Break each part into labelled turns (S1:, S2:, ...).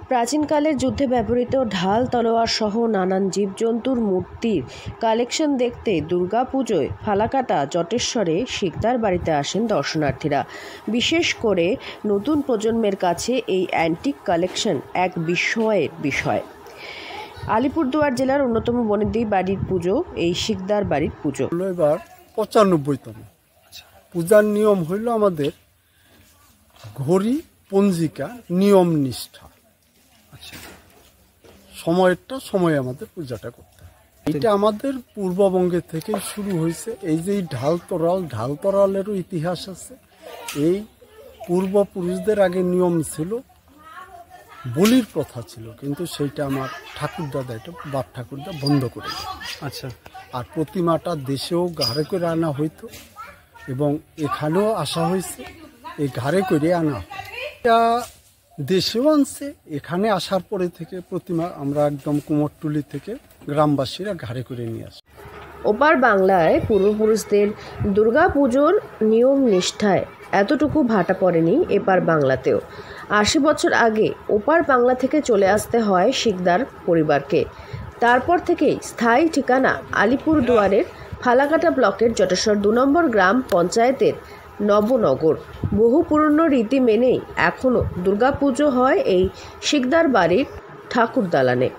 S1: প্রাচীনকালের যুদ্ধে ব্যবহৃত ঢাল তলোয়ার সহ নানান জীবজন্তুর মূর্তির কালেকশন দেখতে দুর্গাপুজোয় ফালাকাটা জটেশ্বরে শিকদার বাড়িতে আসেন দর্শনার্থীরা। বিশেষ করে নতুন প্রজন্মের কাছে এই অ্যান্টিক কালেকশন এক বিস্ময়ের বিষয়। আলিপুরদুয়ার জেলার অন্যতম বনেদি বাড়ির পুজো এই শিকদার বাড়ির পুজো।
S2: এবার 95তম পূজার নিয়ম হইল আমাদের ঘড়ি পঞ্জিকা নিয়ম নিষ্ঠা। সময় আমাদের পূজাটা করতে হয়। এটা আমাদের পূর্ববঙ্গে থেকে শুরু হয়েছে। এই যে ঢাল তরালেরও ইতিহাস আছে। এই পূর্বপুরুষদের আগে নিয়ম ছিল, বলির প্রথা ছিল, কিন্তু সেইটা আমার ঠাকুরদাদা, এটা বাপ ঠাকুরদা বন্ধ করে দেয়।
S3: আচ্ছা।
S2: আর প্রতিমাটা দেশেও ঘাড়ে করে আনা হইতো এবং এখানেও আসা হয়েছে, এই ঘাড়ে করে আনা হয়। এটা দেশেও আনছে, এখানে আসার পরে থেকে প্রতিমা আমরা একদম কুমোরটুলি থেকে গ্রামবাসীরা ঘাড়ে করে নিয়ে আসি।
S1: ওপার বাংলায় পূর্বপুরুষদের দুর্গাপুজোর নিয়ম নিষ্ঠায় এতটুকু ভাটা পড়েনি এপার বাংলাতেও। ৮০ বছর আগে ওপার বাংলা থেকে চলে আসতে হয় শিকদার পরিবারকে। তারপর থেকেই স্থায়ী ঠিকানা আলিপুরদুয়ারের ফালাকাটা ব্লকের জটেশ্বর ২ নম্বর গ্রাম পঞ্চায়েতের নবনগর। বহু পুরনো রীতি মেনেই এখনও দুর্গাপুজো হয় এই শিকদার বাড়ির ঠাকুর দালানে।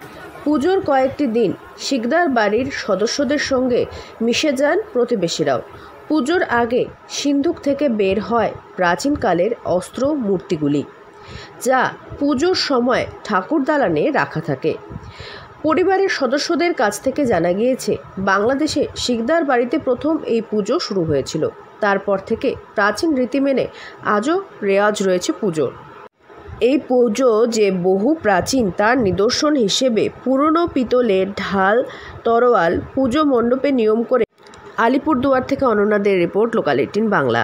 S1: পুজোর কয়েকটি দিন শিকদার বাড়ির সদস্যদের সঙ্গে মিশে যান প্রতিবেশীরাও। পুজোর আগে সিন্ধুক থেকে বের হয় প্রাচীনকালের অস্ত্র মূর্তিগুলি, যা পুজোর সময় ঠাকুর দালানে রাখা থাকে। পরিবারের সদস্যদের কাছ থেকে জানা গিয়েছে, বাংলাদেশে শিকদার বাড়িতে প্রথম এই পুজো শুরু হয়েছিল। তারপর থেকে প্রাচীন রীতি মেনে আজও রেওয়াজ রয়েছে পুজোর। এই পুজো যে বহু প্রাচীন তার নিদর্শন হিসেবে পুরনো পিতলের ঢাল তরোয়াল পুজো মণ্ডপে নিয়ম করে। আলিপুরদুয়ার থেকে অনন্যাদের রিপোর্ট, লোকাল 18 বাংলা।